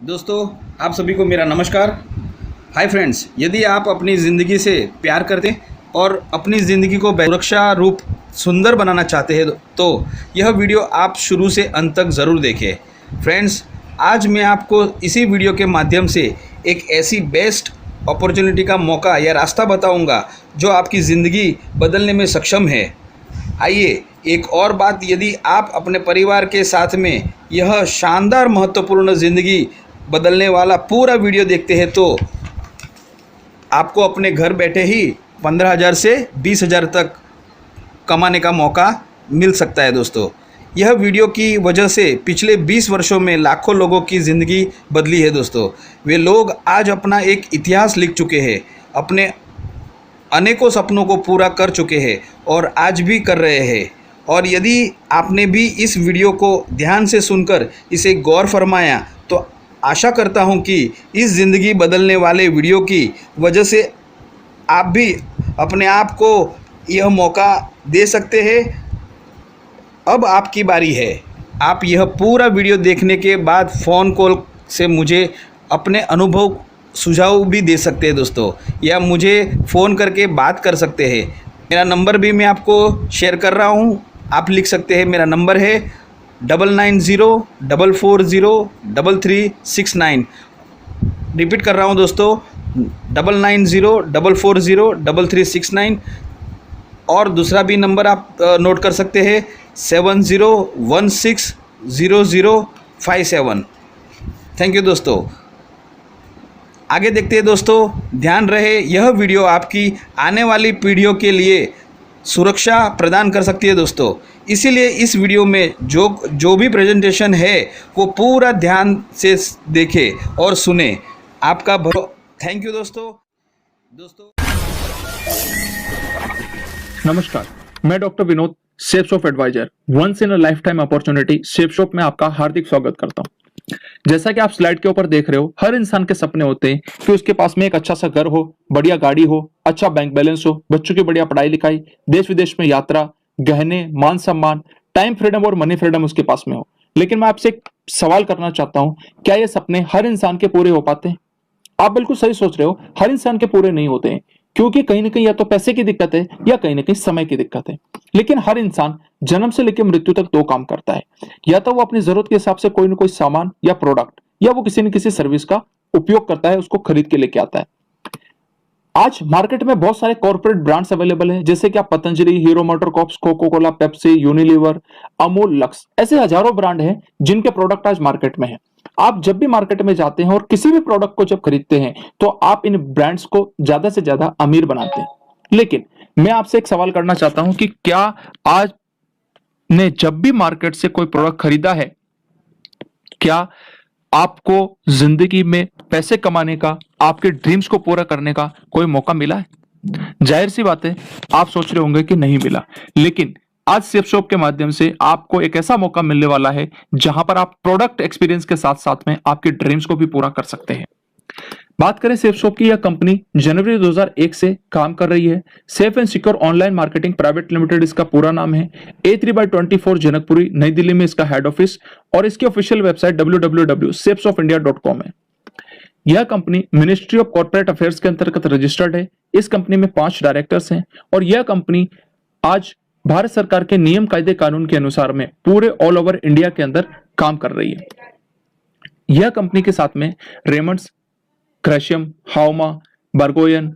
दोस्तों, आप सभी को मेरा नमस्कार। हाय फ्रेंड्स, यदि आप अपनी ज़िंदगी से प्यार करते हैं और अपनी ज़िंदगी को सुरक्षा रूप सुंदर बनाना चाहते हैं तो यह वीडियो आप शुरू से अंत तक ज़रूर देखें। फ्रेंड्स, आज मैं आपको इसी वीडियो के माध्यम से एक ऐसी बेस्ट अपॉर्चुनिटी का मौका या रास्ता बताऊंगा जो आपकी ज़िंदगी बदलने में सक्षम है। आइए, एक और बात, यदि आप अपने परिवार के साथ में यह शानदार महत्वपूर्ण ज़िंदगी बदलने वाला पूरा वीडियो देखते हैं तो आपको अपने घर बैठे ही 15,000 से 20,000 तक कमाने का मौका मिल सकता है। दोस्तों, यह वीडियो की वजह से पिछले 20 वर्षों में लाखों लोगों की ज़िंदगी बदली है। दोस्तों, वे लोग आज अपना एक इतिहास लिख चुके हैं, अपने अनेकों सपनों को पूरा कर चुके हैं और आज भी कर रहे हैं। और यदि आपने भी इस वीडियो को ध्यान से सुनकर इसे गौर फरमाया तो आशा करता हूं कि इस ज़िंदगी बदलने वाले वीडियो की वजह से आप भी अपने आप को यह मौका दे सकते हैं। अब आपकी बारी है। आप यह पूरा वीडियो देखने के बाद फ़ोन कॉल से मुझे अपने अनुभव सुझाव भी दे सकते हैं दोस्तों, या मुझे फ़ोन करके बात कर सकते हैं। मेरा नंबर भी मैं आपको शेयर कर रहा हूँ, आप लिख सकते हैं। मेरा नंबर है 9904403369। रिपीट कर रहा हूँ दोस्तों, 9904403369। और दूसरा भी नंबर आप नोट कर सकते हैं, 70160057। थैंक यू दोस्तों। आगे देखते हैं दोस्तों। ध्यान रहे, यह वीडियो आपकी आने वाली पीढ़ियों के लिए सुरक्षा प्रदान कर सकती है दोस्तों। इसीलिए इस वीडियो में जो भी प्रेजेंटेशन है वो पूरा ध्यान से देखें और सुने। आपका थैंक यू दोस्तों। नमस्कार, मैं doctor Vinod, safe shop adviser, once in a life time opportunity safe shop में आपका हार्दिक स्वागत करता हूं। जैसा कि आप स्लाइड के ऊपर देख रहे हो, हर इंसान के सपने होते हैं कि उसके पास में एक अच्छा सा घर हो, बढ़िया गाड़ी हो, अच्छा बैंक बैलेंस हो, बच्चों की बढ़िया पढ़ाई लिखाई, देश विदेश में यात्रा, गहने, मान सम्मान, टाइम फ्रीडम और मनी फ्रीडम उसके पास में हो। लेकिन मैं आपसे एक सवाल करना चाहता हूं, क्या ये सपने हर इंसान के पूरे हो पाते हैं? आप बिल्कुल सही सोच रहे हो, हर इंसान के पूरे नहीं होते हैं, क्योंकि कहीं ना कहीं या तो पैसे की दिक्कत है या कहीं ना कहीं समय की दिक्कत है। लेकिन हर इंसान जन्म से लेकर मृत्यु तक दो काम करता है, या तो वो अपनी जरूरत के हिसाब से कोई ना कोई सामान या प्रोडक्ट, या वो किसी न किसी सर्विस का उपयोग करता है, उसको खरीद के लेके आता है। आज मार्केट में बहुत सारे कॉर्पोरेट ब्रांड्स अवेलेबल हैं, जैसे कि आप Patanjali, Hero MotoCorps, Coca Cola, Pepsi, Unilever, Amul, Lux, ऐसे हजारों ब्रांड हैं जिनके प्रोडक्ट आज मार्केट में हैं। आप जब भी मार्केट में जाते हैं और किसी भी प्रोडक्ट को जब खरीदते हैं तो आप इन ब्रांड्स को ज्यादा से ज्यादा अमीर बनाते हैं। लेकिन मैं आपसे एक सवाल करना चाहता हूं कि क्या आज ने जब भी मार्केट से कोई प्रोडक्ट खरीदा है, क्या आपको जिंदगी में पैसे कमाने का, आपके ड्रीम्स को पूरा करने का कोई मौका मिला है? जाहिर सी बात है, आप सोच रहे होंगे कि नहीं मिला। लेकिन आज सेफ शॉप के माध्यम से आपको एक ऐसा मौका मिलने वाला है जहां पर आप प्रोडक्ट एक्सपीरियंस के साथ साथ में आपके ड्रीम्स को भी पूरा कर सकते हैं। बात करें सेफ शॉप की, यह कंपनी जनवरी 2001 से काम कर रही है। Safe and secure online marketing private limited इसका पूरा नाम है। A3/24 जनकपुरी, नई दिल्ली में इसका हेड ऑफिस, और इसकी ऑफिशियल वेबसाइट www.safeshopindia.com है। यह company ministry of corporate affairs के अंतर्गत रजिस्टर्ड है। इस कंपनी में 5 डायरेक्टर्स हैं और यह कंपनी आज भारत सरकार के नियम कायदे कानून के अनुसार में पूरे ऑल ओवर इंडिया के अंदर काम कर रही है। यह कंपनी के साथ में रेमंड्स, क्रशियम, हाउमा, बर्गोयन,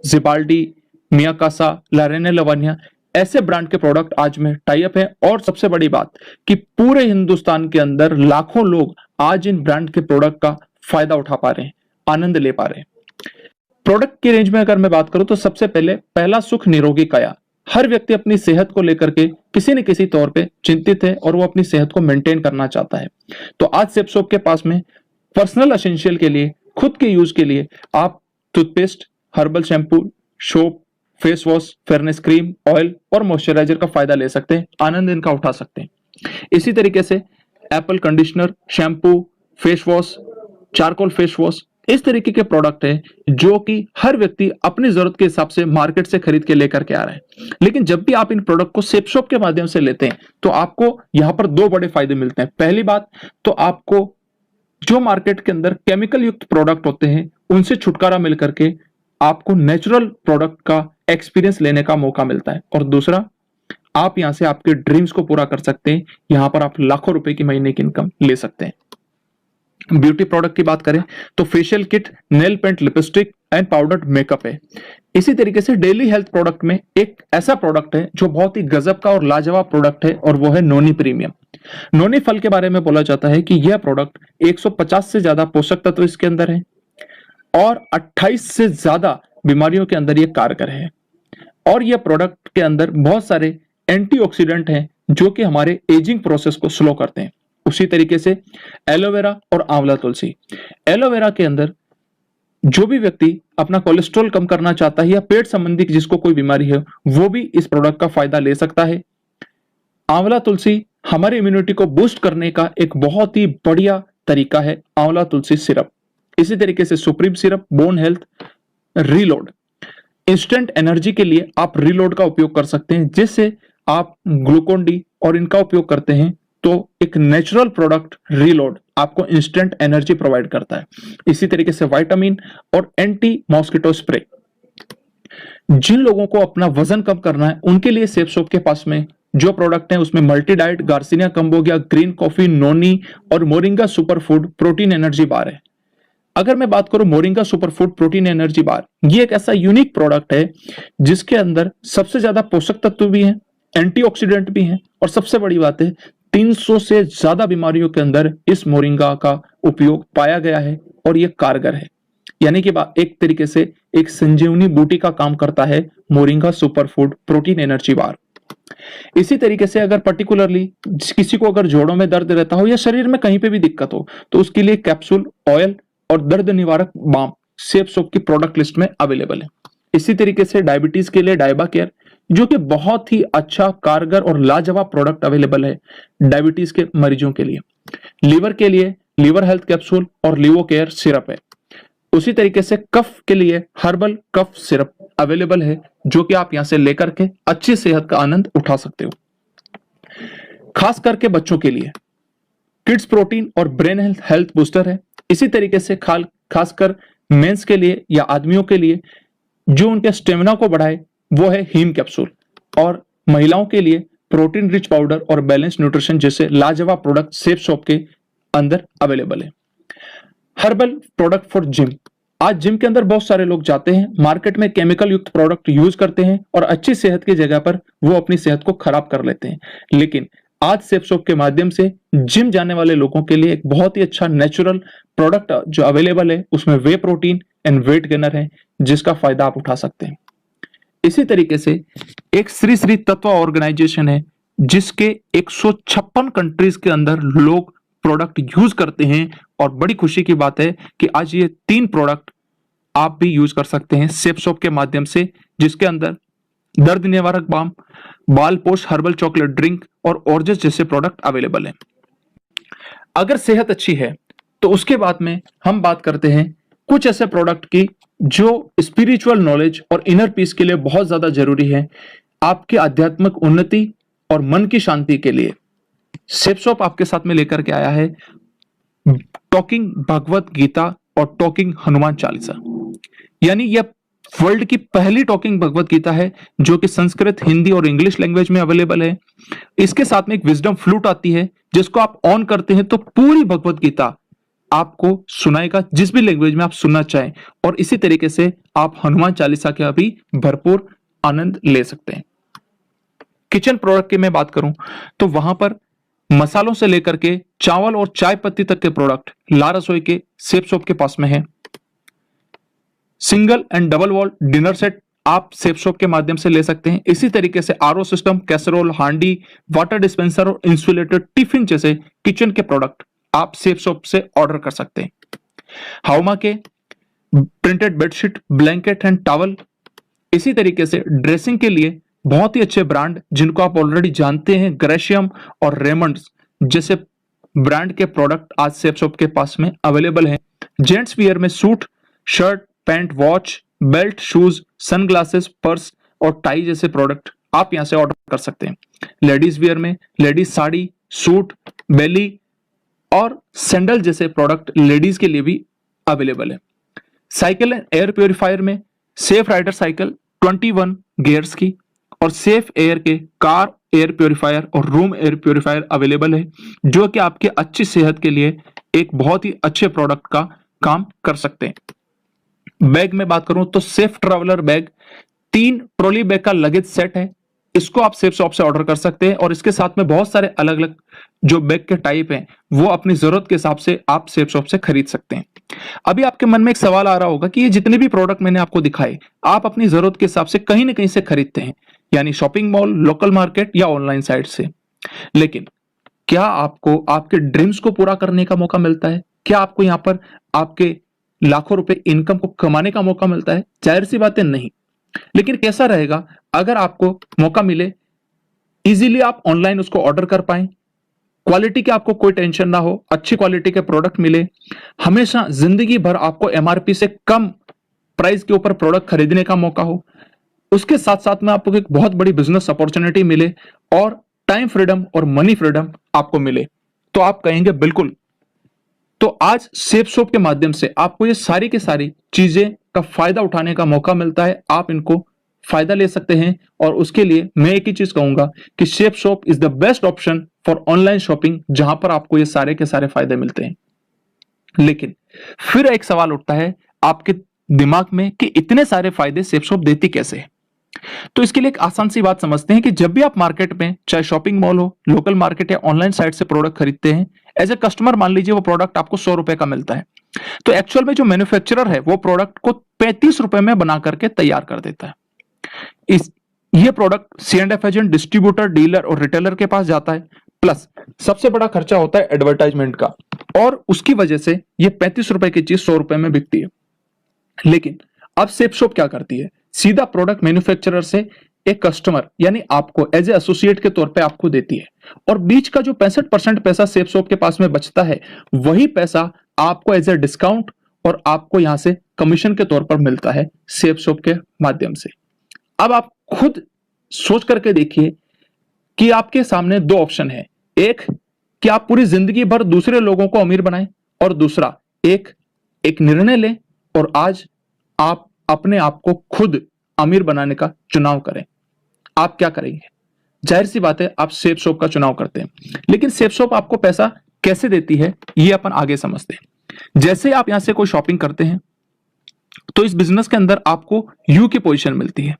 जिबाल्डी, मियाकासा, लारेने लवानिया, ऐसे ब्रांड के प्रोडक्ट आज में टाई अप है। और सबसे बड़ी बात कि पूरे हिंदुस्तान के अंदर लाखों लोग आज इन ब्रांड के प्रोडक्ट का फायदा उठा पा रहे हैं, आनंद ले पा रहे हैं। प्रोडक्ट की रेंज में अगर मैं बात करूं तो सबसे पहले पहला सुख निरोगी काया। हर व्यक्ति अपनी सेहत को लेकर के किसी न किसी तौर पे चिंतित है और वो अपनी सेहत को मेंटेन करना चाहता है। तो आज सेफ शॉप के पास में पर्सनल एसेंशियल के लिए, खुद के यूज के लिए आप toothpaste, herbal shampoo, soap, face wash, fairness cream, oil और मॉइस्चराइजर का फायदा ले सकते हैं, आनंद इनका उठा सकते हैं। इसी तरीके से Apple conditioner, shampoo, face wash, charcoal face wash, इस तरीके के प्रोडक्ट है जो कि हर व्यक्ति अपनी जरूरत के हिसाब से मार्केट से खरीद के लेकर के आ रहा है। लेकिन जब भी आप इन प्रोडक्ट को सेफ शॉप के माध्यम से लेते हैं तो आपको यहां पर 2 बड़े फायदे मिलते हैं। पहली बात तो आपको जो मार्केट के अंदर केमिकल युक्त प्रोडक्ट होते हैं उनसे छुटकारा मिल करके आपको नेचुरल प्रोडक्ट का एक्सपीरियंस लेने का मौका मिलता है। और दूसरा, आप यहां से आपके ड्रीम्स को पूरा कर सकते हैं। यहां पर आप लाखों रुपए की महीने की इनकम ले सकते हैं। ब्यूटी प्रोडक्ट की बात करें तो facial kit, nail paint, lipstick and powdered makeup है। इसी तरीके से डेली हेल्थ प्रोडक्ट में एक ऐसा प्रोडक्ट है जो बहुत ही गजब का और लाजवाब प्रोडक्ट है, और वो है नोनी प्रीमियम। नोनी फल के बारे में बोला जाता है कि यह प्रोडक्ट 150 से ज्यादा पोषक तत्व इसके अंदर है और 28 से ज्यादा बीमारियों के अंदर यह कारगर है। और यह प्रोडक्ट के अंदर बहुत सारे एंटीऑक्सीडेंट हैं जो कि हमारे एजिंग प्रोसेस को स्लो करते हैं। उसी तरीके से एलोवेरा और आंवला तुलसी। एलोवेरा के अंदर जो भी व्यक्ति अपना कोलेस्ट्रॉल कम करना चाहता है या पेट संबंधी जिसको कोई बीमारी है, वो भी इस प्रोडक्ट का फायदा ले सकता है। आंवला तुलसी हमारे इम्यूनिटी को बूस्ट करने का एक बहुत ही बढ़िया तरीका है, आंवला तुलसी सिरप। इसी तरीके से supreme syrup, bone health, reload, instant energy के लिए आप रीलोड का उपयोग कर सकते हैं, जिससे आप ग्लूकोन डी और इनका उपयोग करते हैं तो एक नेचुरल प्रोडक्ट रीलोड आपको इंस्टेंट एनर्जी प्रोवाइड करता है। इसी तरीके से विटामिन और एंटी मॉस्किटो स्प्रे। जिन लोगों को अपना वजन कम करना है उनके लिए सेफ शॉप के पास में जो प्रोडक्ट है उसमें multi diet, garcinia cambogia, green coffee, noni और moringa super food protein energy bar है। अगर मैं बात करूं moringa super food protein energy bar, ये एक ऐसा यूनिक प्रोडक्ट है जिसके अंदर सबसे ज्यादा पोषक तत्व भी हैं, एंटीऑक्सीडेंट भी हैं, और सबसे बड़ी बात है 300 से ज्यादा बीमारियों के अंदर इस मोरिंगा का उपयोग पाया गया है और यह कारगर है। यानी कि एक तरीके से एक संजीवनी बूटी का काम करता है moringa super food protein energy बार। इसी तरीके से अगर पर्टिकुलरली किसी को अगर जोड़ों में दर्द रहता हो या शरीर में कहीं पे भी दिक्कत हो तो उसके लिए कैप्सूल, ऑयल और दर्द निवारक बाम सेफ शॉप की प्रोडक्ट लिस्ट में अवेलेबल है। इसी तरीके से डायबिटीज के लिए डायबा केयर, जो कि बहुत ही अच्छा, कारगर और लाजवाब प्रोडक्ट अवेलेबल है डायबिटीज के मरीजों के लिए। लीवर के लिए लीवर हेल्थ कैप्सूल और लीवो केयर सिरप है। उसी तरीके से कफ के लिए हर्बल कफ सिरप अवेलेबल है, जो कि आप यहां से लेकर के अच्छी सेहत का आनंद उठा सकते हो। खास करके बच्चों के लिए किड्स प्रोटीन और ब्रेन हेल्थ बूस्टर है। इसी तरीके से खासकर मेंस के लिए या आदमियों के लिए जो उनके स्टेमिना को बढ़ाए वो है हीम कैप्सूल, और महिलाओं के लिए प्रोटीन रिच पाउडर और बैलेंस न्यूट्रिशन जैसे लाजवाब प्रोडक्ट सेफ शॉप के अंदर अवेलेबल है। Herbal product for gym. आज जिम के अंदर बहुत सारे लोग जाते हैं, मार्केट में केमिकल युक्त प्रोडक्ट यूज करते हैं और अच्छी सेहत की जगह पर वो अपनी सेहत को खराब कर लेते हैं। लेकिन आज सेफ शॉप के माध्यम से जिम जाने वाले लोगों के लिए एक बहुत ही अच्छा नेचुरल प्रोडक्ट जो अवेलेबल है, उसमें वे प्रोटीन एंड वेट गेनर है, जिसका फायदा आप उठा सकते हैं। इसी तरीके से एक श्री श्री तत्व ऑर्गेनाइजेशन है जिसके 156 कंट्रीज के अंदर लोग प्रोडक्ट यूज करते हैं, और बड़ी खुशी की बात है कि आज ये 3 प्रोडक्ट आप भी यूज कर सकते हैं सेफ शॉप के माध्यम से, जिसके अंदर दर्द निवारक बाम, बाल पोष हर्बल चॉकलेट ड्रिंक और ऑर्जस जैसे प्रोडक्ट अवेलेबल हैं। अगर सेहत अच्छी है तो उसके बाद में हम बात करते हैं कुछ ऐसे प्रोडक्ट की जो स्पिरिचुअल नॉलेज और इनर पीस के लिए बहुत ज्यादा जरूरी है, आपके आध्यात्मिक उन्नति और मन की शांति के लिए। सेफ शॉप आपके साथ में लेकर के आया है टॉकिंग भगवत गीता और टॉकिंग हनुमान चालीसा। यानी यह वर्ल्ड की पहली टॉकिंग भगवत गीता है जो कि संस्कृत, हिंदी और इंग्लिश लैंग्वेज में अवेलेबल है। इसके साथ में एक विजडम फ्लूट आती है जिसको आप ऑन करते हैं तो पूरी भगवत गीता आपको सुनाएगा जिस भी लैंग्वेज में आप सुनना चाहें, और इसी तरीके से आप हनुमान चालीसा का भी भरपूर आनंद ले सकते हैं। किचन प्रोडक्ट की मैं बात करूं तो वहां पर मसालों से लेकर के चावल और चाय पत्ती तक के प्रोडक्ट ला रसोई के सेफ शॉप के पास में है। Single and double wall dinner set आप सेफ शॉप के माध्यम से ले सकते हैं। इसी तरीके से आरओ सिस्टम, कैसरोल, हांडी, वाटर डिस्पेंसर और इंसुलेटेड टिफिन जैसे किचन के प्रोडक्ट आप सेफ शॉप से ऑर्डर कर सकते हैं। हाउमा के printed bedsheet, blanket and towel. इसी तरीके से ड्रेसिंग के लिए बहुत ही अच्छे ब्रांड जिनको आप ऑलरेडी जानते हैं, ग्रेशियम और रेमंड्स जैसे ब्रांड के प्रोडक्ट आज सेफ शॉप के पास में अवेलेबल हैं। जेंट्स वियर में suit, shirt, pant, watch, belt, shoes, sunglasses, purse और टाई जैसे प्रोडक्ट आप यहां से ऑर्डर कर सकते हैं। लेडीज वियर में लेडीज साड़ी, सूट, बेली और सैंडल जैसे प्रोडक्ट लेडीज के लिए भी अवेलेबल है। साइकिल एंड एयर प्योरीफायर में सेफ राइडर साइकिल 21 गियर्स की और सेफ एयर के कार एयर प्योरीफायर और रूम एयर प्योरीफायर अवेलेबल है, जो कि आपके अच्छी सेहत के लिए एक बहुत ही अच्छे प्रोडक्ट का काम कर सकते हैं। बैग में बात करूं तो safe traveller bag 3 trolley bag का लगेज सेट है, इसको आप सेफ शॉप से ऑर्डर कर सकते हैं और इसके साथ में बहुत सारे अलग अलग जो बैग के टाइप हैं वो अपनी जरूरत के हिसाब से आप सेफ शॉप से खरीद सकते हैं। अभी आपके मन में एक सवाल आ रहा होगा कि ये जितने भी प्रोडक्ट मैंने आपको दिखाए आप अपनी जरूरत के हिसाब से कहीं ना कहीं से खरीदते हैं, यानी शॉपिंग मॉल, लोकल मार्केट या ऑनलाइन साइट से। लेकिन क्या आपको आपके ड्रीम्स को पूरा करने का मौका मिलता है? क्या आपको यहाँ पर आपके लाखों रुपए इनकम को कमाने का मौका मिलता है? जाहिर सी बात है नहीं। लेकिन कैसा रहेगा अगर आपको मौका मिले, इजीली आप ऑनलाइन उसको ऑर्डर कर पाए, क्वालिटी की आपको कोई टेंशन ना हो, अच्छी क्वालिटी के प्रोडक्ट मिले, हमेशा जिंदगी भर आपको एमआरपी से कम प्राइस के ऊपर प्रोडक्ट खरीदने का मौका हो, उसके साथ साथ में आपको एक बहुत बड़ी बिजनेस अपॉर्चुनिटी मिले और टाइम फ्रीडम और मनी फ्रीडम आपको मिले, तो आप कहेंगे बिल्कुल। तो आज सेफ शॉप के माध्यम से आपको ये सारी की सारी चीजें का फायदा उठाने का मौका मिलता है, आप इनको फायदा ले सकते हैं। और उसके लिए मैं एक ही चीज कहूंगा कि safe shop is the best option for online shopping, जहां पर आपको ये सारे के सारे फायदे मिलते हैं। लेकिन फिर एक सवाल उठता है आपके दिमाग में कि इतने सारे फायदे सेफ शॉप देती कैसे है? तो इसके लिए एक आसान सी बात समझते हैं कि जब भी आप मार्केट में, चाहे शॉपिंग मॉल हो, लोकल मार्केट या ऑनलाइन साइट से प्रोडक्ट खरीदते हैं, एज ए कस्टमर मान लीजिए वो प्रोडक्ट आपको 100 रुपए का मिलता है, तो एक्चुअल में जो मैन्युफैक्चरर है वो प्रोडक्ट को 35 रुपए में बना करके तैयार कर देता है। ये product C&F agent, distributor, dealer और रिटेलर के पास जाता है, प्लस सबसे बड़ा खर्चा होता है एडवर्टाइजमेंट का, और उसकी वजह से ये 35 रुपए की चीज 100 रुपए में बिकती है। लेकिन अब सेफ शॉप क्या करती है? सीधा प्रोडक्ट मैन्युफैक्चरर से एक कस्टमर यानी आपको एज ए एसोसिएट के तौर पे आपको देती है, और बीच का जो 65% पैसा सेफ शॉप के पास में बचता है, वही पैसा आपको एज ए डिस्काउंट और आपको यहां से कमीशन के तौर पर मिलता है सेफ शॉप के माध्यम से। अब आप खुद सोच करके देखिए कि आपके सामने 2 ऑप्शन है, एक कि आप पूरी जिंदगी भर दूसरे लोगों को अमीर बनाएं, और दूसरा एक निर्णय लें और आज आप अपने आप को खुद अमीर बनाने का चुनाव करें। आप क्या करेंगे? जाहिर सी बात है आप सेफ शॉप का चुनाव करते हैं। लेकिन सेफ शॉप आपको पैसा कैसे देती है ये अपन आगे समझते हैं। जैसे आप यहां से कोई शॉपिंग करते हैं तो इस बिजनेस के अंदर आपको यू की पोजीशन मिलती है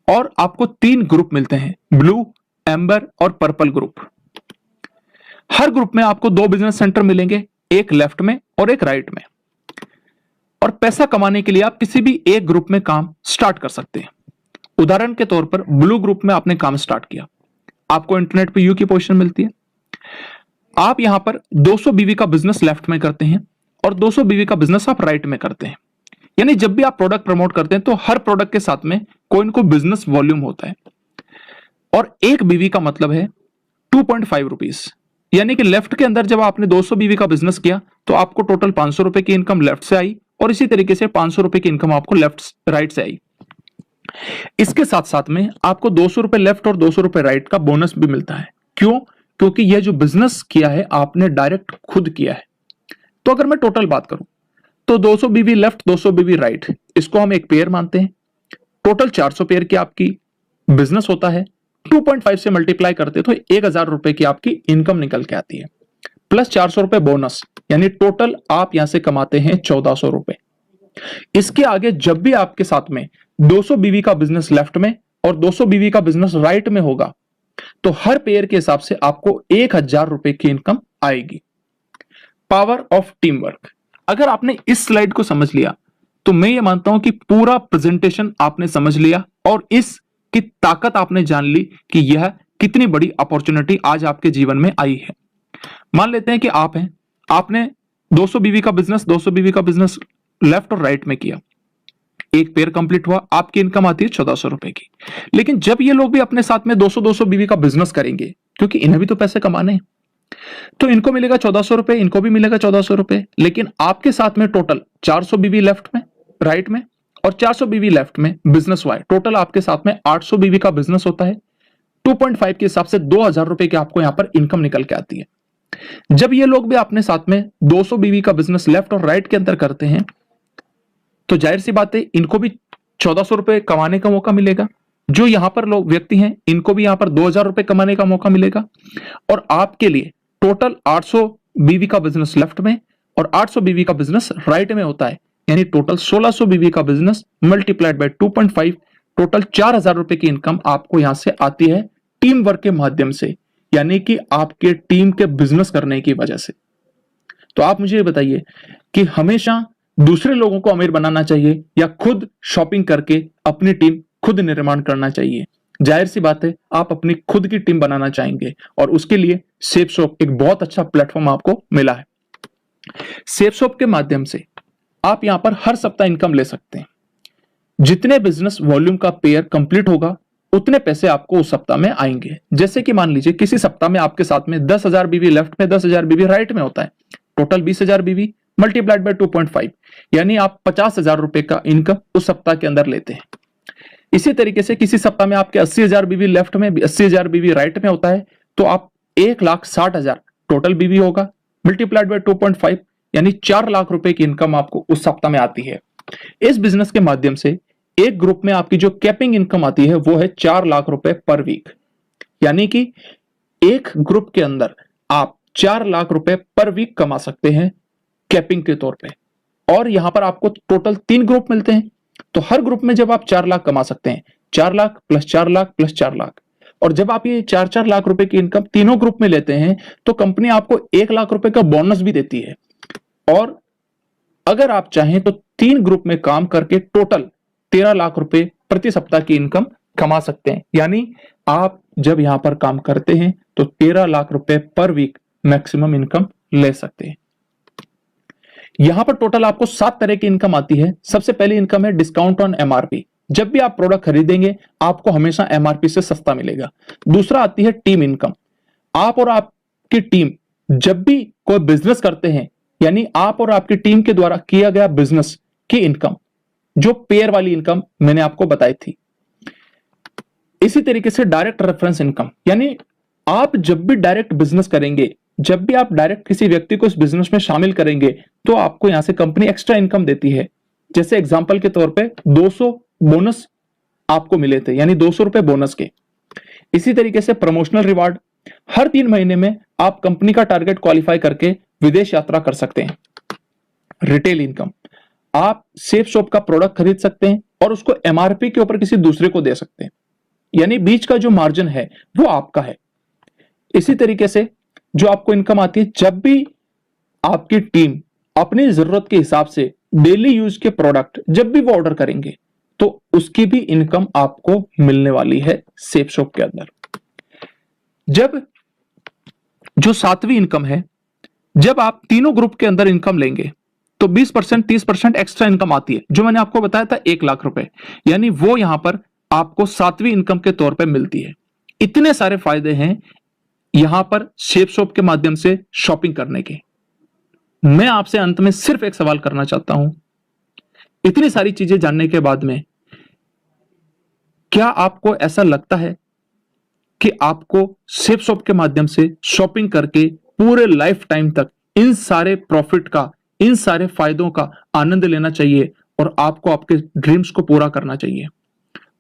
और आपको 3 ग्रुप मिलते हैं, ब्लू, एम्बर और पर्पल ग्रुप। हर ग्रुप में आपको 2 बिजनेस सेंटर मिलेंगे, एक लेफ्ट में और एक राइट में। और पैसा कमाने के लिए आप किसी भी एक ग्रुप में काम स्टार्ट कर सकते हैं। उदाहरण के तौर पर ब्लू ग्रुप में आपने काम स्टार्ट किया, आपको इंटरनेट पे यू की पोजीशन मिलती है। आप यहां पर 200 बीवी का बिजनेस लेफ्ट में करते हैं और 200 बीवी का बिजनेस आप राइट में करते हैं। यानी जब भी आप प्रोडक्ट प्रमोट करते हैं तो हर प्रोडक्ट के साथ में कोई ना कोई बिजनेस वॉल्यूम होता है, और 1 बीवी का मतलब है 2.5 रुपीज। यानी कि लेफ्ट के अंदर जब आपने 200 बीवी का बिजनेस किया तो आपको टोटल 500 रुपए की इनकम लेफ्ट से आई, और इसी तरीके से 500 रुपए की इनकम आपको लेफ्ट राइट से आई। इसके साथ साथ में आपको 200 रुपए लेफ्ट और 200 रुपए राइट का बोनस भी मिलता है। क्यों? क्योंकि यह जो बिजनेस किया है आपने डायरेक्ट खुद किया है। तो अगर मैं टोटल बात करूं तो 200 बीवी लेफ्ट, 200 बीवी राइट, इसको हम एक पेयर मानते हैं। टोटल 400 पेयर की आपकी बिजनेस होता है। 2.5 से मल्टीप्लाई करते तो 1000 रुपए की आपकी इनकम निकल के आती है, प्लस 400 रुपए बोनस, यानी टोटल आप यहां से कमाते हैं 1400 रुपए। इसके आगे जब भी आपके साथ में 200 बीवी का बिजनेस लेफ्ट में और 200 बीवी का बिजनेस राइट में होगा तो हर पेयर के हिसाब से आपको 1000 रुपए की इनकम आएगी। Power of team work. अगर आपने इस स्लाइड को समझ लिया तो मैं ये मानता हूं कि पूरा प्रेजेंटेशन आपने समझ लिया और इसकी ताकत आपने जान ली कि यह कितनी बड़ी अपॉर्चुनिटी आज आपके जीवन में आई है। मान लेते हैं कि आप हैं, आपने 200 बीवी का बिजनेस लेफ्ट और राइट में किया, एक पेयर कंप्लीट हुआ, आपकी इनकम आती है 1400 रुपए की। लेकिन जब ये लोग भी अपने साथ में 200 बीवी का बिजनेस करेंगे, क्योंकि इन्हें भी तो पैसे कमाने हैं, तो इनको मिलेगा 1400 रुपए, इनको भी मिलेगा 1400 रुपए। लेकिन आपके साथ में टोटल 400 बीवी लेफ्ट में, राइट में और 400 बीवी लेफ्ट में बिजनेस हुआ है। टोटल आपके साथ में 800 बीवी का बिजनेस होता है। 2.5 के हिसाब से 2000 रुपए की आपको यहां पर इनकम निकल के आती है। जब ये लोग भी अपने साथ में 200 बीवी का बिजनेस लेफ्ट और राइट के अंदर करते हैं तो जाहिर सी बात है इनको भी 1400 रुपए कमाने का मौका मिलेगा। जो यहां पर लोग व्यक्ति हैं इनको भी यहां पर 2000 रुपए कमाने का मौका मिलेगा। और आपके लिए टोटल 800 बीवी का बिजनेस लेफ्ट में और 800 बीवी का बिजनेस राइट में होता है, यानी टोटल 1600 बीवी का बिजनेस मल्टीप्लाइड बाय 2.5, टोटल 4000 रुपए की इनकम आपको यहां से आती है टीम वर्क के माध्यम से, यानी कि आपके टीम के बिजनेस करने की वजह से। तो आप मुझे ये बताइए कि हमेशा दूसरे लोगों को अमीर बनाना चाहिए या खुद शॉपिंग करके अपनी टीम खुद निर्माण करना चाहिए? जाहिर सी बात है आप अपनी खुद की टीम बनाना चाहेंगे और उसके लिए सेफशॉप एक बहुत अच्छा प्लेटफॉर्म आपको मिला है। सेफशॉप के माध्यम से आप यहां पर हर सप्ताह इनकम ले सकते हैं। जितने बिजनेस वॉल्यूम का पेयर कंप्लीट होगा उतने पैसे आपको उस सप्ताह में आएंगे। जैसे कि मान लीजिए किसी सप्ताह में आपके साथ में 10,000 बीवी लेफ्ट में 10,000 बीवी राइट में होता है, टोटल 20,000 बीवी मल्टीप्लाइड बाय 2.5, यानी आप 50,000 रुपए का इनकम उस सप्ताह के अंदर लेते हैं। इसी तरीके से किसी सप्ताह में आपके 80,000 बीवी लेफ्ट में 80,000 बीवी राइट में होता है तो आप 1,60,000 टोटल बीवी होगा मल्टीप्लाइड बाय 2.5, यानी 4 लाख रुपए की इनकम आपको उस सप्ताह में आती है। इस बिजनेस के माध्यम से एक ग्रुप में आपकी जो कैपिंग इनकम आती है वो है 4 लाख रुपए पर वीक, यानी कि एक ग्रुप के अंदर आप 4 लाख रुपए पर वीक कमा सकते हैं कैपिंग के तौर पे। और यहां पर आपको टोटल 3 ग्रुप मिलते हैं, तो हर ग्रुप में जब आप 4 लाख कमा सकते हैं, 4 लाख प्लस 4 लाख प्लस 4 लाख, और जब आप ये 4-4 लाख रुपए की इनकम तीनों ग्रुप में लेते हैं तो कंपनी आपको 1 लाख रुपए का बोनस भी देती है। और अगर आप चाहें तो 3 ग्रुप में काम करके टोटल 13 लाख रुपए प्रति सप्ताह की इनकम कमा सकते हैं। यानी आप जब यहां पर काम करते हैं तो 13 लाख रुपए पर वीक मैक्सिमम इनकम ले सकते हैं। यहां पर टोटल आपको 7 तरह की इनकम आती है। सबसे पहली इनकम है डिस्काउंट ऑन एमआरपी। जब भी आप प्रोडक्ट खरीदेंगे आपको हमेशा एमआरपी से सस्ता मिलेगा। दूसरा आती है टीम इनकम। आप और आपकी टीम जब भी कोई बिजनेस करते हैं, यानी आप और आपकी टीम के द्वारा किया गया बिजनेस की इनकम, जो पेयर वाली इनकम मैंने आपको बताई थी। इसी तरीके से डायरेक्ट रेफरेंस इनकम, यानी आप जब भी डायरेक्ट बिजनेस करेंगे, जब भी आप डायरेक्ट किसी व्यक्ति को इस बिजनेस में शामिल करेंगे तो आपको यहां से कंपनी एक्स्ट्रा इनकम देती है। जैसे एग्जांपल के तौर पे 200 बोनस आपको मिले थे, यानी 200 रुपए बोनस के। इसी तरीके से प्रमोशनल रिवार्ड, हर 3 महीने में आप कंपनी का टारगेट क्वालिफाई करके विदेश यात्रा कर सकते हैं। रिटेल इनकम, आप सेफ शॉप का प्रोडक्ट खरीद सकते हैं और उसको एमआरपी के ऊपर किसी दूसरे को दे सकते हैं, यानी बीच का जो मार्जिन है वो आपका है। इसी तरीके से जो आपको इनकम आती है, जब भी आपकी टीम अपनी जरूरत के हिसाब से डेली यूज के प्रोडक्ट जब भी वो ऑर्डर करेंगे तो उसकी भी इनकम आपको मिलने वाली है सेफ शॉप के अंदर। जब जो 7वीं इनकम है, जब आप तीनों ग्रुप के अंदर इनकम लेंगे तो 20% 30% एक्स्ट्रा इनकम आती है, जो मैंने आपको बताया था 1 लाख रुपए, यानी वो यहां पर आपको 7वीं इनकम के तौर पे मिलती है। इतने सारे फायदे हैं यहां पर सेफ शॉप के माध्यम से शॉपिंग करने के। मैं आपसे अंत में सिर्फ एक सवाल करना चाहता हूं, इतनी सारी चीजें जानने के बाद में क्या आपको ऐसा लगता है कि आपको सेफ शॉप के माध्यम से शॉपिंग करके पूरे लाइफ टाइम तक इन सारे प्रॉफिट का, इन सारे फायदों का आनंद लेना चाहिए और आपको आपके ड्रीम्स को पूरा करना चाहिए?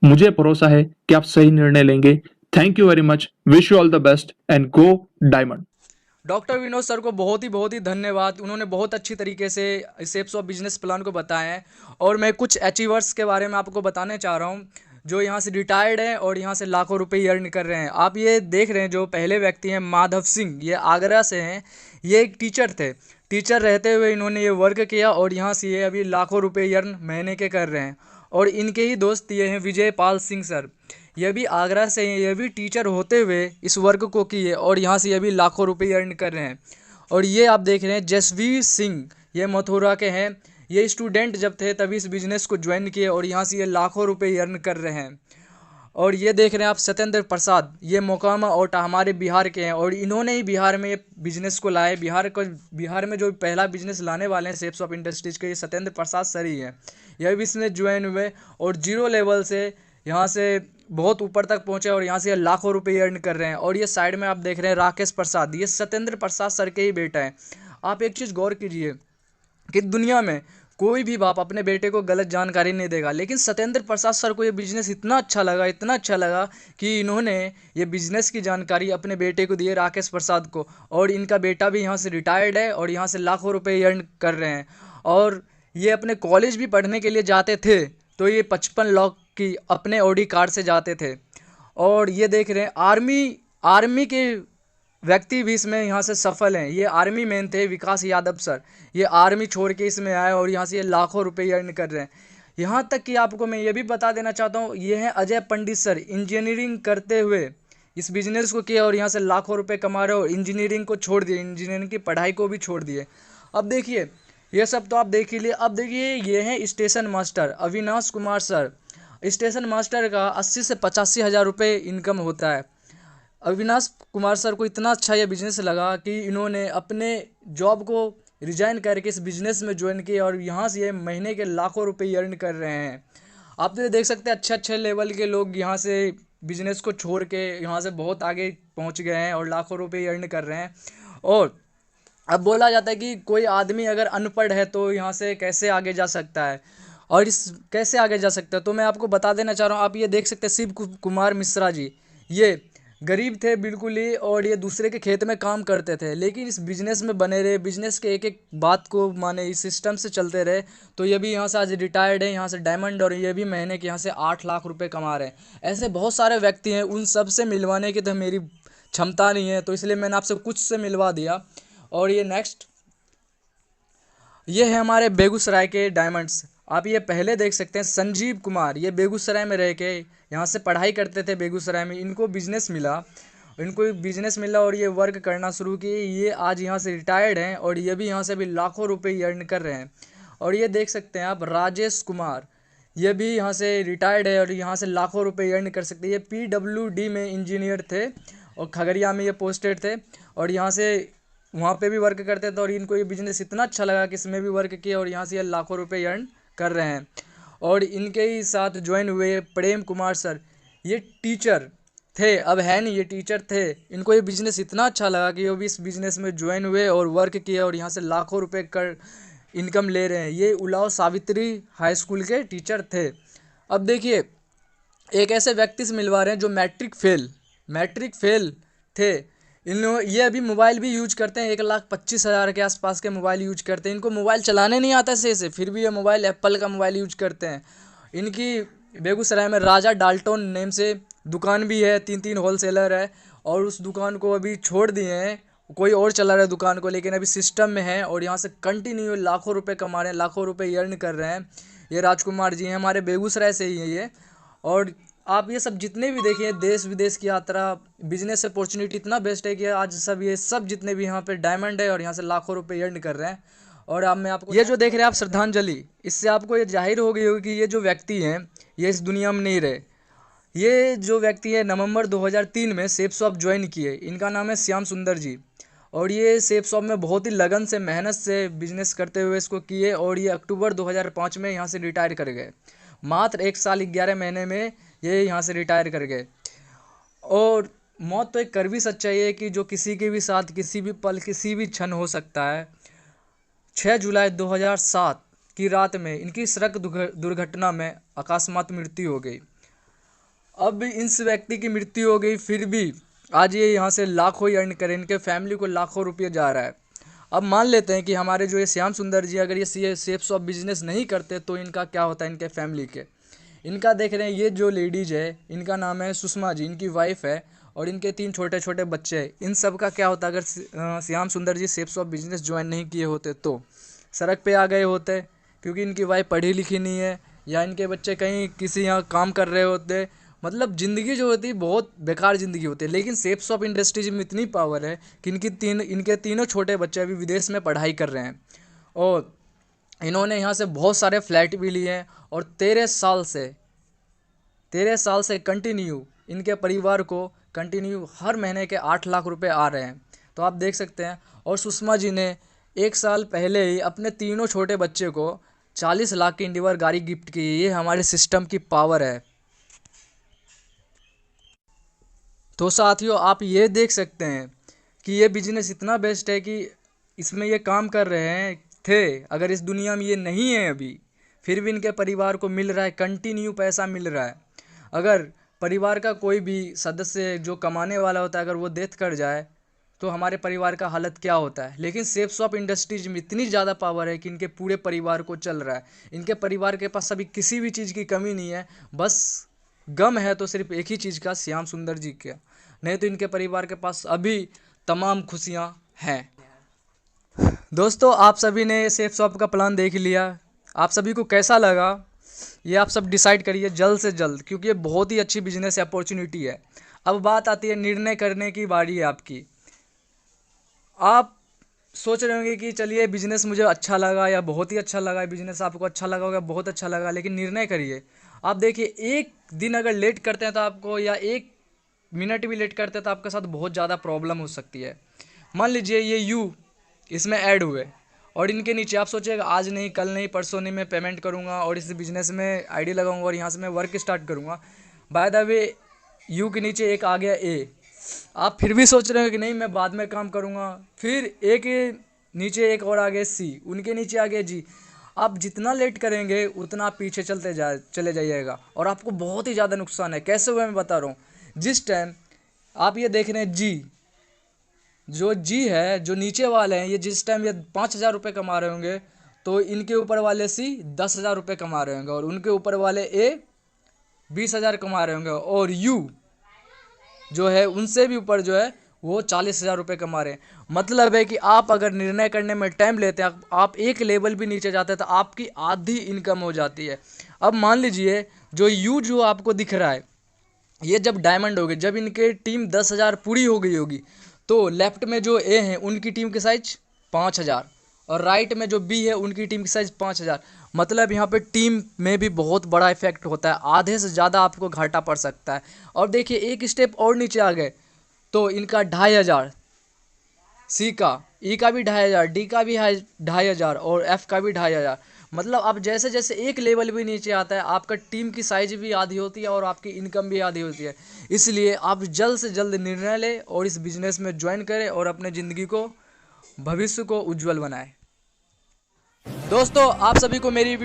मुझे भरोसा है कि आप सही निर्णय लेंगे। Thank you very much, wish you all the best and go diamond. Doctor Vinod sir को बहुत ही धन्यवाद। उन्होंने बहुत अच्छी तरीके से शेप्स ऑफ बिजनेस प्लान को बताया है। और मैं कुछ अचीवर्स के बारे में आपको बताने चाह रहा हूँ जो यहाँ से रिटायर्ड हैं और यहाँ से लाखों रुपए अर्न कर रहे हैं। आप ये देख रहे हैं, जो पहले व्यक्ति हैं माधव सिंह, ये आगरा से हैं। ये एक टीचर थे, टीचर रहते हुए इन्होंने ये वर्क किया और यहाँ से ये अभी लाखों रुपए अर्न महीने के कर रहे हैं। और इनके ही दोस्त ये हैं विजय पाल सिंह सर, ये भी आगरा से हैं, ये भी टीचर होते हुए इस वर्क को किए और यहाँ से ये भी लाखों रुपए अर्न कर रहे हैं। और ये आप देख रहे हैं जसवीर सिंह, ये मथुरा के हैं। ये स्टूडेंट जब थे तभी इस बिज़नेस को ज्वाइन किए और यहाँ से ये लाखों रुपए अर्न कर रहे हैं। और ये देख रहे हैं आप सत्येंद्र प्रसाद, ये मोकामा और हमारे बिहार के हैं और इन्होंने ही बिहार में ये बिज़नेस को लाए। बिहार में जो पहला बिज़नेस लाने वाले हैं शेप्स ऑफ इंडस्ट्रीज़ के, ये सत्येंद्र प्रसाद सर ही हैं। यह भी इसमें ज्वाइन हुए और जीरो लेवल से यहाँ से बहुत ऊपर तक पहुँचे और यहाँ से ये लाखों रुपए अर्न कर रहे हैं। और ये साइड में आप देख रहे हैं राकेश प्रसाद, ये सत्येंद्र प्रसाद सर के ही बेटा है। आप एक चीज़ गौर कीजिए कि दुनिया में कोई भी बाप अपने बेटे को गलत जानकारी नहीं देगा, लेकिन सत्येंद्र प्रसाद सर को ये बिजनेस इतना अच्छा लगा, इतना अच्छा लगा कि इन्होंने ये बिजनेस की जानकारी अपने बेटे को दिए, राकेश प्रसाद को। और इनका बेटा भी यहाँ से रिटायर्ड है और यहाँ से लाखों रुपए अर्न कर रहे हैं। और ये अपने कॉलेज भी पढ़ने के लिए जाते थे तो ये 55 लाख की अपने ऑडी कार से जाते थे। और ये देख रहे हैं आर्मी के व्यक्ति भी इसमें यहाँ से सफल हैं। ये आर्मी मैन थे विकास यादव सर, ये आर्मी छोड़ के इसमें आए और यहाँ से ये लाखों रुपए अर्न कर रहे हैं। यहाँ तक कि आपको मैं ये भी बता देना चाहता हूँ, ये हैं अजय पंडित सर, इंजीनियरिंग करते हुए इस बिजनेस को किया और यहाँ से लाखों रुपए कमा रहे हो। इंजीनियरिंग को छोड़ दिए, इंजीनियरिंग की पढ़ाई को भी छोड़ दिए। अब देखिए ये सब तो आप देख ही लिए। अब देखिए ये हैं station master Avinash Kumar sir. Station master का 80 से 85 हज़ार रुपये इनकम होता है। अविनाश कुमार सर को इतना अच्छा ये बिज़नेस लगा कि इन्होंने अपने जॉब को रिजाइन करके इस बिज़नेस में ज्वाइन किया और यहाँ से ये महीने के लाखों रुपए अर्न कर रहे हैं। आप तो ये देख सकते हैं अच्छे अच्छे लेवल के लोग यहाँ से बिज़नेस को छोड़ के यहाँ से बहुत आगे पहुँच गए हैं और लाखों रुपए अर्न कर रहे हैं। और अब बोला जाता है कि कोई आदमी अगर अनपढ़ है तो यहाँ से कैसे आगे जा सकता है और इस कैसे आगे जा सकता है, तो मैं आपको बता देना चाह रहा हूँ। आप ये देख सकते हैं शिव कुमार मिश्रा जी, ये गरीब थे बिल्कुल ही और ये दूसरे के खेत में काम करते थे, लेकिन इस बिज़नेस में बने रहे, बिज़नेस के एक एक बात को माने, इस सिस्टम से चलते रहे तो ये भी यहाँ से आज रिटायर्ड है यहाँ से डायमंड, और ये भी महीने के यहाँ से 8 लाख रुपए कमा रहे हैं। ऐसे बहुत सारे व्यक्ति हैं, उन सब से मिलवाने की तो मेरी क्षमता नहीं है, तो इसलिए मैंने आपसे कुछ से मिलवा दिया। और ये नेक्स्ट ये है हमारे बेगूसराय के डायमंड्स। आप ये पहले देख सकते हैं संजीव कुमार, ये बेगूसराय में रह के यहाँ से पढ़ाई करते थे बेगूसराय में, इनको बिज़नेस मिला और ये वर्क करना शुरू किए। ये आज यहाँ से रिटायर्ड हैं और ये भी यहाँ से भी लाखों रुपए अर्न कर रहे हैं। और ये देख सकते हैं आप राजेश कुमार, ये भी यहाँ से रिटायर्ड है और यहाँ से लाखों रुपए अर्न कर सकते हैं। ये PWD में इंजीनियर थे और खगड़िया में ये पोस्टेड थे और यहाँ से वहाँ पे भी वर्क करते थे और इनको ये बिज़नेस इतना अच्छा लगा कि इसमें भी वर्क किया और यहाँ से ये लाखों रुपए अर्न कर रहे हैं। और इनके ही साथ ज्वाइन हुए प्रेम कुमार सर, ये टीचर थे, अब है नहीं, ये टीचर थे। इनको ये बिज़नेस इतना अच्छा लगा कि वो भी इस बिज़नेस में ज्वाइन हुए और वर्क किया और यहाँ से लाखों रुपए कर इनकम ले रहे हैं। ये उलाव सावित्री हाई स्कूल के टीचर थे। अब देखिए एक ऐसे व्यक्ति से मिलवा रहे हैं जो मैट्रिक फेल थे। ये अभी मोबाइल भी यूज करते हैं, 1,25,000 के आसपास के मोबाइल यूज करते हैं। इनको मोबाइल चलाने नहीं आता सही से, फिर भी ये मोबाइल एप्पल का मोबाइल यूज करते हैं। इनकी बेगूसराय में राजा डाल्टन नेम से दुकान भी है, 3 होलसेलर है और उस दुकान को अभी छोड़ दिए हैं, कोई और चला रहा है दुकान को, लेकिन अभी सिस्टम में है और यहाँ से कंटिन्यू लाखों रुपए कमा रहे हैं, लाखों रुपए अर्न कर रहे हैं। ये राजकुमार जी हैं, हमारे बेगूसराय से ही है ये। और आप ये सब जितने भी देखिए देश विदेश की यात्रा, बिजनेस अपॉर्चुनिटी इतना बेस्ट है कि आज ये सब जितने भी यहाँ पे डायमंड है और यहाँ से लाखों रुपए अर्न कर रहे हैं। और अब मैं आपको ये जो देख रहे हैं आप श्रद्धांजलि, इससे आपको ये जाहिर हो गई होगी कि ये जो व्यक्ति हैं ये इस दुनिया में नहीं रहे। ये जो व्यक्ति है नवंबर 2003 में सेफ शॉप ज्वाइन किए। इनका नाम है श्याम सुंदर जी और ये सेफ शॉप में बहुत ही लगन से मेहनत से बिजनेस करते हुए इसको किए और ये अक्टूबर 2005 में यहाँ से रिटायर कर गए। मात्र 1 साल 11 महीने में ये यहाँ से रिटायर कर गए। और मौत तो एक कड़वी सच्चाई है कि जो किसी के भी साथ किसी भी पल किसी भी क्षण हो सकता है। 6 जुलाई 2007 की रात में इनकी सड़क दुर्घटना में अकस्मात मृत्यु हो गई। अब इस व्यक्ति की मृत्यु हो गई, फिर भी आज ये यहाँ से लाखों ही अर्न करें, इनके फैमिली को लाखों रुपये जा रहा है। अब मान लेते हैं कि हमारे जो ये श्याम सुंदर जी अगर ये सेफ शॉप बिजनेस नहीं करते तो इनका क्या होता है, इनके फैमिली के। इनका देख रहे हैं ये जो लेडीज़ है इनका नाम है सुषमा जी, इनकी वाइफ है और इनके 3 छोटे छोटे बच्चे हैं। इन सब का क्या होता अगर श्याम सुंदर जी सेफ शॉप बिजनेस ज्वाइन नहीं किए होते तो सड़क पे आ गए होते, क्योंकि इनकी वाइफ पढ़ी लिखी नहीं है या इनके बच्चे कहीं किसी यहाँ काम कर रहे होते। मतलब ज़िंदगी जो होती है बहुत बेकार ज़िंदगी होती है। लेकिन सेफ शॉप इंडस्ट्रीज में इतनी पावर है कि इनके तीनों छोटे बच्चे अभी विदेश में पढ़ाई कर रहे हैं और इन्होंने यहाँ से बहुत सारे फ्लैट भी लिए हैं और 13 साल से कंटिन्यू इनके परिवार को कंटिन्यू हर महीने के 8 लाख रुपए आ रहे हैं। तो आप देख सकते हैं। और सुषमा जी ने 1 साल पहले ही अपने तीनों छोटे बच्चे को 40 लाख की इंडिवर गाड़ी गिफ्ट की। ये हमारे सिस्टम की पावर है। तो साथियों, आप ये देख सकते हैं कि ये बिजनेस इतना बेस्ट है कि इसमें ये काम कर रहे हैं थे, अगर इस दुनिया में ये नहीं है अभी, फिर भी इनके परिवार को मिल रहा है, कंटिन्यू पैसा मिल रहा है। अगर परिवार का कोई भी सदस्य जो कमाने वाला होता है, अगर वो डेथ कर जाए तो हमारे परिवार का हालत क्या होता है। लेकिन सेफ शॉप इंडस्ट्रीज में इतनी ज़्यादा पावर है कि इनके पूरे परिवार को चल रहा है। इनके परिवार के पास अभी किसी भी चीज़ की कमी नहीं है, बस गम है तो सिर्फ एक ही चीज़ का, श्याम सुंदर जी का। नहीं तो इनके परिवार के पास अभी तमाम खुशियाँ हैं। दोस्तों, आप सभी ने सेफ शॉप का प्लान देख लिया, आप सभी को कैसा लगा ये आप सब डिसाइड करिए जल्द से जल्द, क्योंकि ये बहुत ही अच्छी बिजनेस अपॉर्चुनिटी है। अब बात आती है निर्णय करने की बारी है आपकी। आप सोच रहे होंगे कि चलिए बिज़नेस मुझे अच्छा लगा या बहुत ही अच्छा लगा, बिज़नेस आपको अच्छा लगा होगा, बहुत अच्छा लगा, लेकिन निर्णय करिए। आप देखिए, एक दिन अगर लेट करते हैं तो आपको, या एक मिनट भी लेट करते हैं तो आपके साथ बहुत ज़्यादा प्रॉब्लम हो सकती है। मान लीजिए ये यू इसमें ऐड हुए और इनके नीचे आप सोचिएगा आज नहीं, कल नहीं, परसों नहीं, मैं पेमेंट करूँगा और इस बिज़नेस में आईडी लगाऊंगा और यहाँ से मैं वर्क स्टार्ट करूँगा। बाय द वे यू के नीचे एक आ गया ए, आप फिर भी सोच रहे हो कि नहीं मैं बाद में काम करूँगा। फिर ए के नीचे एक और आ गया सी, उनके नीचे आ गया जी। आप जितना लेट करेंगे उतना आप पीछे चले जाइएगा और आपको बहुत ही ज़्यादा नुकसान है। कैसे हुआ मैं बता रहा हूँ। जिस टाइम आप ये देख रहे हैं जी, जो जी है, जो नीचे वाले हैं, ये जिस टाइम ये 5,000 रुपये कमा रहे होंगे तो इनके ऊपर वाले सी 10,000 रुपये कमा रहे होंगे और उनके ऊपर वाले ए 20,000 कमा रहे होंगे और यू जो है उनसे भी ऊपर जो है वो 40,000 रुपये कमा रहे हैं। मतलब है कि आप अगर निर्णय करने में टाइम लेते हैं, आप एक लेवल भी नीचे जाते हैं तो आपकी आधी इनकम हो जाती है। अब मान लीजिए जो यू जो आपको दिख रहा है, ये जब डायमंड हो गए, जब इनके टीम 10,000 पूरी हो गई होगी तो लेफ्ट में जो ए हैं उनकी टीम की साइज 5,000 और राइट में जो बी है उनकी टीम की साइज 5,000। मतलब यहाँ पे टीम में भी बहुत बड़ा इफेक्ट होता है, आधे से ज़्यादा आपको घाटा पड़ सकता है। और देखिए एक स्टेप और नीचे आ गए तो इनका 2,500, सी का, ई का भी 2,500, डी का भी 2,500 और एफ का भी 2,500। मतलब अब जैसे जैसे एक लेवल भी नीचे आता है आपका टीम की साइज भी आधी होती है और आपकी इनकम भी आधी होती है। इसलिए आप जल्द से जल्द निर्णय लें और इस बिज़नेस में ज्वाइन करें और अपने ज़िंदगी को, भविष्य को उज्जवल बनाएं। दोस्तों, आप सभी को मेरी